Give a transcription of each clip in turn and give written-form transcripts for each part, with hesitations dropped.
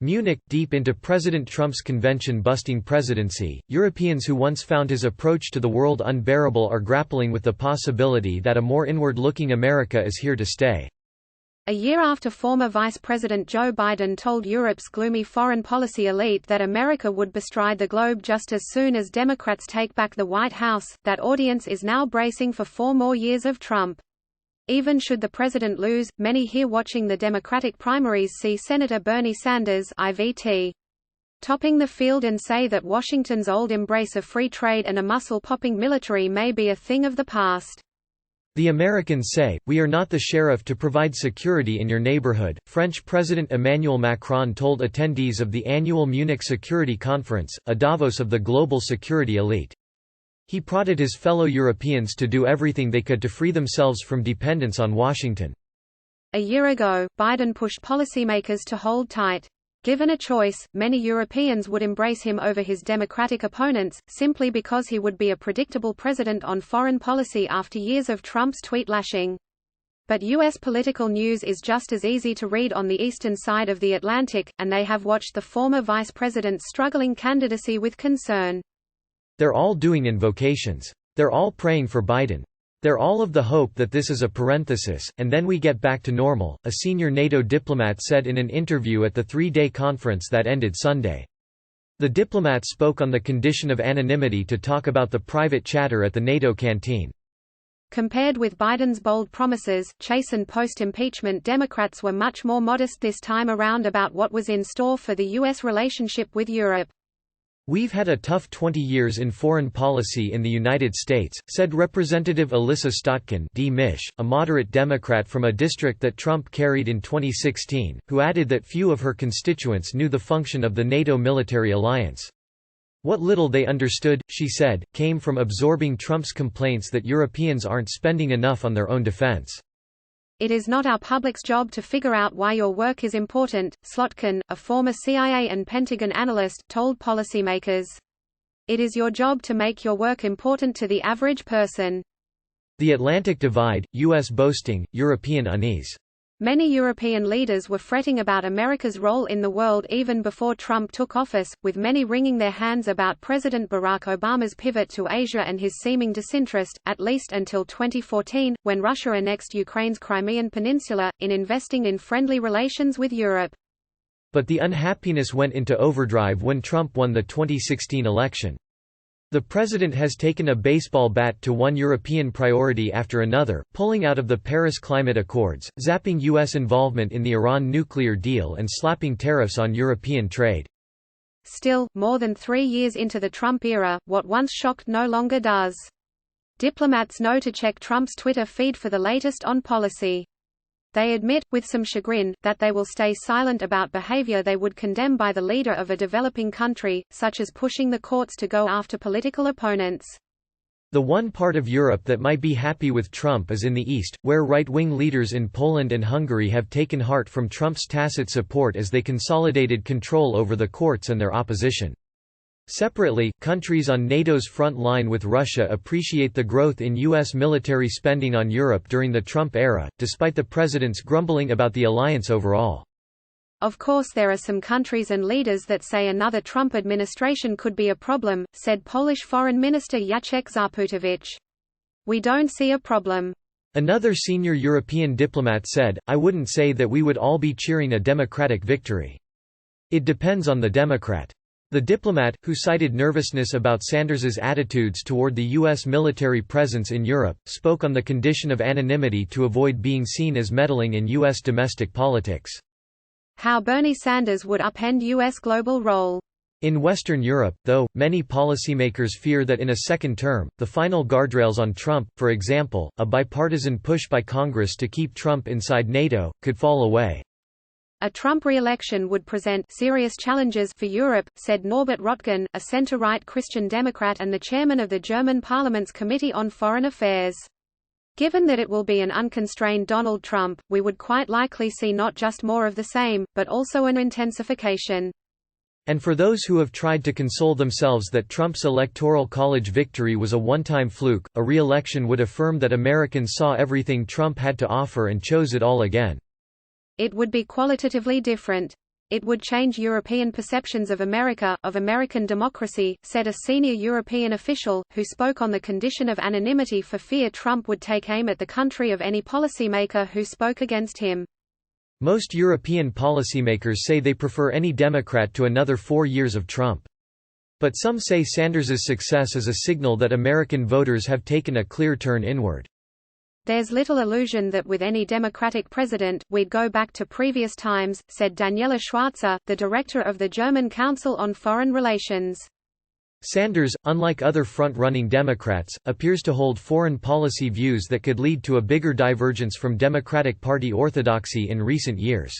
Munich. Deep into President Trump's convention-busting presidency, Europeans who once found his approach to the world unbearable are grappling with the possibility that a more inward-looking America is here to stay. A year after former Vice President Joe Biden told Europe's gloomy foreign policy elite that America would bestride the globe just as soon as Democrats take back the White House, that audience is now bracing for 4 more years of Trump. Even should the president lose, many here watching the Democratic primaries see Senator Bernie Sanders (IVT) topping the field and say that Washington's old embrace of free trade and a muscle-popping military may be a thing of the past. The Americans say, "We are not the sheriff to provide security in your neighborhood," French President Emmanuel Macron told attendees of the annual Munich Security Conference, a Davos of the global security elite. He prodded his fellow Europeans to do everything they could to free themselves from dependence on Washington. A year ago, Biden pushed policymakers to hold tight. Given a choice, many Europeans would embrace him over his Democratic opponents, simply because he would be a predictable president on foreign policy after years of Trump's tweet-lashing. But U.S. political news is just as easy to read on the eastern side of the Atlantic, and they have watched the former vice president's struggling candidacy with concern. They're all doing invocations. They're all praying for Biden. They're all of the hope that this is a parenthesis, and then we get back to normal, a senior NATO diplomat said in an interview at the 3-day conference that ended Sunday. The diplomat spoke on the condition of anonymity to talk about the private chatter at the NATO canteen. Compared with Biden's bold promises, chastened post-impeachment Democrats were much more modest this time around about what was in store for the U.S. relationship with Europe. "We've had a tough 20 years in foreign policy in the United States," said Representative Alyssa Stotkin D. Mich, a moderate Democrat from a district that Trump carried in 2016, who added that few of her constituents knew the function of the NATO military alliance. What little they understood, she said, came from absorbing Trump's complaints that Europeans aren't spending enough on their own defense. "It is not our public's job to figure out why your work is important," Slotkin, a former CIA and Pentagon analyst, told policymakers. "It is your job to make your work important to the average person." The Atlantic divide, U.S. boasting, European unease. Many European leaders were fretting about America's role in the world even before Trump took office, with many wringing their hands about President Barack Obama's pivot to Asia and his seeming disinterest, at least until 2014, when Russia annexed Ukraine's Crimean Peninsula, in investing in friendly relations with Europe. But the unhappiness went into overdrive when Trump won the 2016 election. The president has taken a baseball bat to one European priority after another, pulling out of the Paris Climate Accords, zapping U.S. involvement in the Iran nuclear deal and slapping tariffs on European trade. Still, more than 3 years into the Trump era, what once shocked no longer does. Diplomats know to check Trump's Twitter feed for the latest on policy. They admit, with some chagrin, that they will stay silent about behavior they would condemn by the leader of a developing country, such as pushing the courts to go after political opponents. The one part of Europe that might be happy with Trump is in the East, where right-wing leaders in Poland and Hungary have taken heart from Trump's tacit support as they consolidated control over the courts and their opposition. Separately, countries on NATO's front line with Russia appreciate the growth in U.S. military spending on Europe during the Trump era, despite the president's grumbling about the alliance overall. Of course there are some countries and leaders that say another Trump administration could be a problem, said Polish Foreign Minister Jacek Czaputowicz. "We don't see a problem." Another senior European diplomat said, "I wouldn't say that we would all be cheering a Democratic victory. It depends on the Democrat." The diplomat, who cited nervousness about Sanders's attitudes toward the U.S. military presence in Europe, spoke on the condition of anonymity to avoid being seen as meddling in U.S. domestic politics. How Bernie Sanders would upend U.S. global role. In Western Europe, though, many policymakers fear that in a second term, the final guardrails on Trump, for example, a bipartisan push by Congress to keep Trump inside NATO, could fall away. A Trump re-election would present serious challenges for Europe, said Norbert Röttgen, a center-right Christian Democrat and the chairman of the German Parliament's Committee on Foreign Affairs. Given that it will be an unconstrained Donald Trump, we would quite likely see not just more of the same, but also an intensification. And for those who have tried to console themselves that Trump's Electoral College victory was a one-time fluke, a re-election would affirm that Americans saw everything Trump had to offer and chose it all again. It would be qualitatively different. "It would change European perceptions of America, of American democracy," said a senior European official, who spoke on the condition of anonymity for fear Trump would take aim at the country of any policymaker who spoke against him. Most European policymakers say they prefer any Democrat to another 4 years of Trump. But some say Sanders's success is a signal that American voters have taken a clear turn inward. "There's little illusion that with any Democratic president, we'd go back to previous times," said Daniela Schwarzer, the director of the German Council on Foreign Relations. Sanders, unlike other front-running Democrats, appears to hold foreign policy views that could lead to a bigger divergence from Democratic Party orthodoxy in recent years.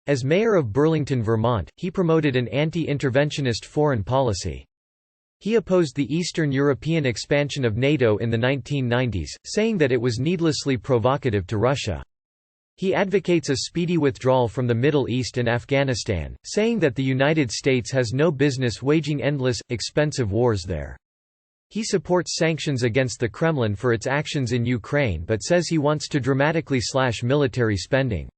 As mayor of Burlington, Vermont, he promoted an anti-interventionist foreign policy. He opposed the Eastern European expansion of NATO in the 1990s, saying that it was needlessly provocative to Russia. He advocates a speedy withdrawal from the Middle East and Afghanistan, saying that the United States has no business waging endless, expensive wars there. He supports sanctions against the Kremlin for its actions in Ukraine but says he wants to dramatically slash military spending.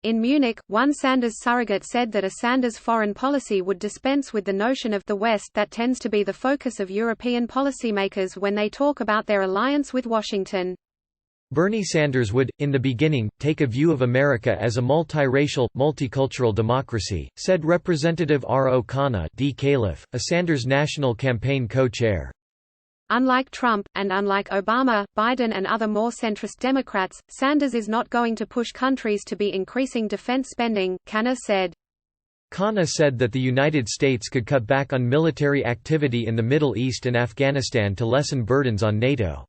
In Munich, one Sanders surrogate said that a Sanders foreign policy would dispense with the notion of the West that tends to be the focus of European policymakers when they talk about their alliance with Washington. Bernie Sanders would, in the beginning, take a view of America as a multiracial, multicultural democracy, said Representative R. O. Khanna D. Caliph, a Sanders national campaign co-chair. Unlike Trump, and unlike Obama, Biden and other more centrist Democrats, Sanders is not going to push countries to be increasing defense spending, Khanna said. Khanna said that the United States could cut back on military activity in the Middle East and Afghanistan to lessen burdens on NATO.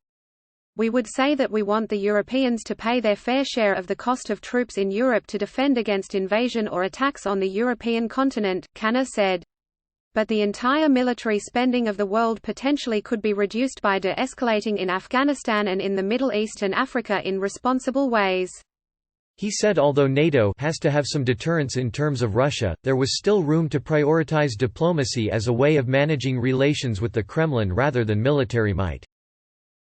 "We would say that we want the Europeans to pay their fair share of the cost of troops in Europe to defend against invasion or attacks on the European continent," Khanna said. "But the entire military spending of the world potentially could be reduced by de-escalating in Afghanistan and in the Middle East and Africa in responsible ways." He said although NATO has to have some deterrence in terms of Russia, there was still room to prioritize diplomacy as a way of managing relations with the Kremlin rather than military might.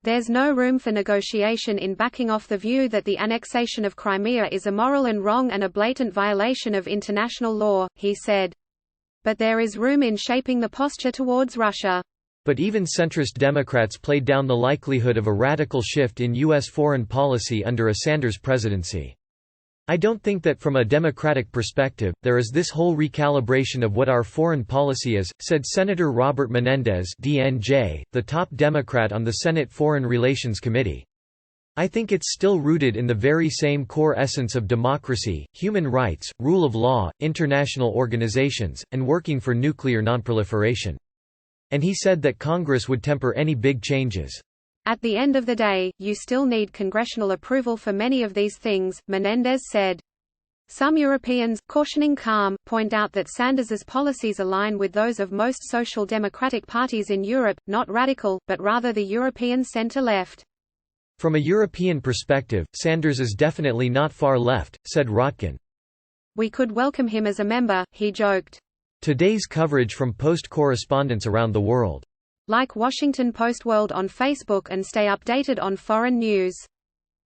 "There's no room for negotiation in backing off the view that the annexation of Crimea is immoral and wrong and a blatant violation of international law," he said. "But there is room in shaping the posture towards Russia." But even centrist Democrats played down the likelihood of a radical shift in U.S. foreign policy under a Sanders presidency. "I don't think that from a Democratic perspective, there is this whole recalibration of what our foreign policy is," said Senator Robert Menendez DNJ, the top Democrat on the Senate Foreign Relations Committee. "I think it's still rooted in the very same core essence of democracy, human rights, rule of law, international organizations, and working for nuclear nonproliferation." And he said that Congress would temper any big changes. "At the end of the day, you still need congressional approval for many of these things," Menendez said. Some Europeans, cautioning calm, point out that Sanders's policies align with those of most social democratic parties in Europe, not radical, but rather the European centre-left. "From a European perspective, Sanders is definitely not far left," said Rotkin. "We could welcome him as a member," he joked. Today's coverage from Post correspondents around the world. Like Washington Post World on Facebook and stay updated on foreign news.